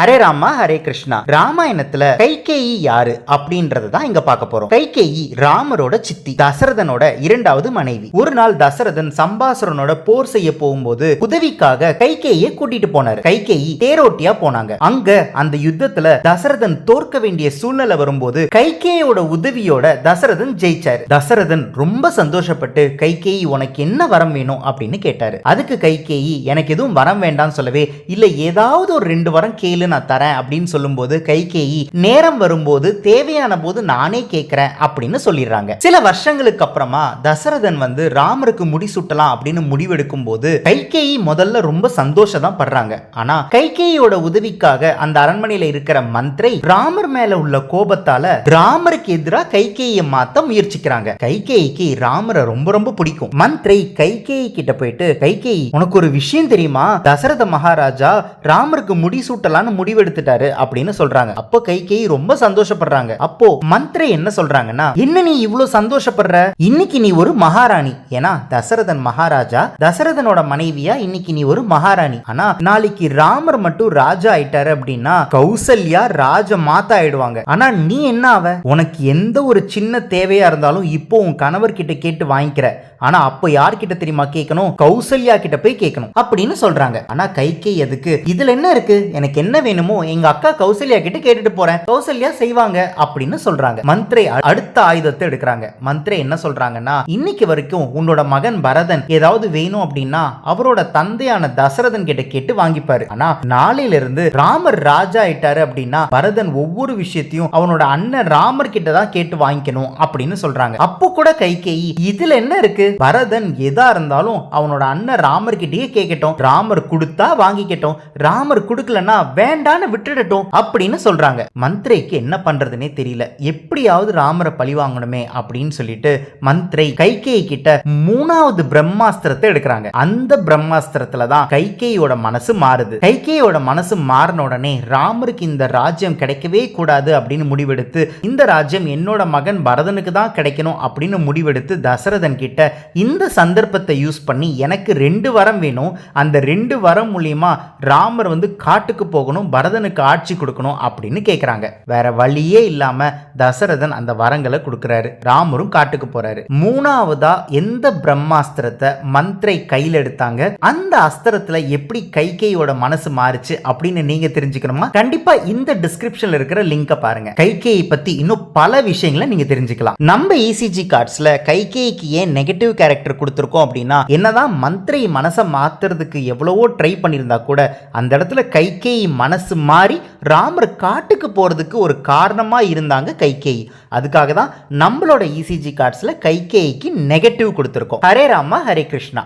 ஹரே ராமா ஹரே கிருஷ்ணா. ராமாயணத்துல கைகேயி யாரு அப்படின்றத தான் இங்க பார்க்க போறோம். கைகேயி ராமரோட சித்தி, தசரதனோட இரண்டாவது மனைவி. ஒரு நாள் தசரதன் சம்பாசுரனோட போர் செய்ய போகும்போது உதவிக்காக கைகேயை கூட்டிட்டு போனாரு. கைகேயி தேரோட்டியா போனாங்க. அங்க அந்த யுத்தத்துல தசரதன் தோற்க வேண்டிய சூழ்நிலை வரும்போது கைகேயோட உதவியோட தசரதன் ஜெயிச்சாரு. தசரதன் ரொம்ப சந்தோஷப்பட்டு கைகேயி உனக்கு என்ன வரம் வேணும் அப்படின்னு கேட்டாரு. அதுக்கு கைகேயி எனக்கு எதுவும் வரம் வேண்டாம் சொல்லவே, இல்ல ஏதாவது ஒரு 2 வரம் கேளு நான் தரேன் அப்படின்னு சொல்லும்போது கைகேயி நேரம் வரும்போது தேவையான போது நானே கேட்கிறேன் அப்படின்னு சொல்லிடுறாங்க. சில வருஷங்களுக்கு அப்புறமா தசரதன் ராமருக்கு முடிசூட்டலாம் அப்படின்னு முடிவெடுக்கும் போது கைகேயி முதல்ல ரொம்ப சந்தோஷம் தான் படுறாங்க. ஆனா கைகேயோட உதவிக்காக அந்த அரண்மனையில இருக்கிற மந்திரை ராமர் மேல உள்ள கோபத்தால ராமருக்கு எதிராக கைகேயை மாத்த முயற்சிக்கிறாங்க. கைகேயிக்கு ராமரை ரொம்ப ரொம்ப பிடிக்கும். மந்திரை கைகேயி கிட்ட போயிட்டு, கைகேயி உனக்கு ஒரு விஷயம் தெரியுமா, தசரத மகாராஜா ராமருக்கு முடிசூட்டலான்னு முடிவெடுத்துட்டாரு அப்படின்னு சொல்றாங்க. அப்போ கைகேயி ரொம்ப சந்தோஷப்படுறாங்க. அப்போ மந்திரை என்ன சொல்றாங்கன்னா, என்ன நீ இவ்வளவு சந்தோஷப்படுற, இன்னைக்கு நீ ஒரு மகாராணி. ஏன்னா தசரதன் மகாராஜா, தசரதனோட மனைவியா இன்னைக்கு நீ ஒரு மகாராணி. ஆனா நாளைக்கு ராமர் மட்டும் ராஜா ஆயிட்டாரு அப்படின்னா கௌசல்யா ராஜ மாதா ஆயிடுவாங்க. ஆனா நீ என்ன ஆவ, உனக்கு எந்த ஒரு சின்ன தேவையா இருந்தாலும் இப்போ உன் கணவர் கிட்ட கேட்டு வாங்கிக்கிற. ஆனா அப்போ யார்கிட்ட தெரியுமா கேட்கணும், கௌசல்யா கிட்ட போய் கேட்கணும் அப்படின்னு சொல்றாங்க. ஆனா கைகேயி எதுக்கு, இதுல என்ன இருக்கு, எனக்கு என்ன வேணுமோ எங்க அக்கா கௌசல்யா கிட்ட கேட்டுட்டு போறேன், கௌசல்யா செய்வாங்க அப்படின்னு சொல்றாங்க. மந்திரை அடுத்த ஆயுதத்தை எடுக்கிறாங்க. மந்திரை என்ன சொல்றாங்கன்னா, இன்னைக்கு வரைக்கும் உன்னோட மகன் பரதன் ஏதாவது வேணும் அப்படின்னா அவரோட தந்தையான தசரதன் கிட்ட கேட்டு வாங்கிப்பாரு. ஆனா நாளையில இருந்து ராமர் ராஜா ஆயிட்டாரு அப்படின்னா பரதன் ஒவ்வொரு விஷயத்தையும் அவனோட அண்ணன் ராமர் கிட்ட தான் கேட்டு வாங்கிக்கணும் அப்படின்னு சொல்றாங்க. அப்போ கூட கைகேயி இதுல என்ன இருக்கு, பரதன் எதா இருந்தாலும் அவனோட அண்ணன் ராமர் கிட்டயே கேட்கட்டும், ராமர் கொடுத்தா வாங்கிக்கட்டும், ராமர் கொடுக்கலன்னா வேண்டான்னு விட்டுடட்டும் அப்படின்னு சொல்றாங்க. மந்திரைக்கு என்ன பண்றதுன்னே தெரியல, எப்படியாவது ராமரை பழி வாங்கணுமே அப்படின்னு சொல்லிட்டு மந்திரை கைகேயி கிட்ட 3வது பிரம்மாஸ்திரத்தை எடுக்கிறாங்க. அந்த பிரம்மாஸ்திரத்துல தான் கைகேயோட மனசு மாறுது. கைகேயோட மனசு மாறின உடனே ராமருக்கு இந்த ராஜ்யம் கிடைக்கவே கூடாது அப்படின்னு முடிவெடுத்து, இந்த ராஜ்யம் என்னோட மகன் பரதனுக்கு தான் கிடைக்கணும் அப்படின்னு முடிவெடுத்து தசரதன் கிட்ட இந்த சந்தர்ப்பத்தை யூஸ் பண்ணி எனக்கு 2 வரம் வேணும், அந்த 2 வரம் மூலியமா ராமர் காட்டுக்கு போகணும், பரதனுக்கு ஆட்சி கொடுக்கணும் அப்படின்னு கேட்கிறாங்க. வேற வழியே இல்லாம தசரதன் அந்த வரங்களை கொடுக்கிறாரு. ராமரும் காட்டுக்கு போறாரு. 3வதா எந்த பிரம்மாஸ்திரத்தை மந்திரை கையில் எடுத்தாங்க, அந்த அஸ்திரத்துல எப்படி கைகேயோட மனசு மாறுச்சு அப்படின்னு நீங்க தெரிஞ்சுக்கணுமா, கண்டிப்பா இந்த டிஸ்கிரிப்ஷன்ல இருக்கிற லிங்கை பாருங்க. கைகேயி பத்தி இன்னும் பல விஷயங்களை நீங்க தெரிஞ்சுக்கலாம். நம்ம ECG கார்ட்ஸ்ல கைகேயிக்கு ஏன் நெகட்டிவ் கேரக்டர் கொடுத்திருக்கோம் அப்படின்னா, என்னதான் மந்திரை மனசை மாத்துறதுக்கு எவ்வளவோ ட்ரை பண்ணியிருந்தா கூட அந்த இடத்துல கைகேயி மனசு மாறி ராமர் காட்டுக்கு போறதுக்கு ஒரு காரணமா இருந்தாங்க கைகேயி. அதுக்காக தான் நம்மளோட ECG கார்ட்ஸ்ல கைகேயிக்கு நெகட்டிவ் கொடுத்திருக்கோம். ஹரே ராமா ஹரே கிருஷ்ணா.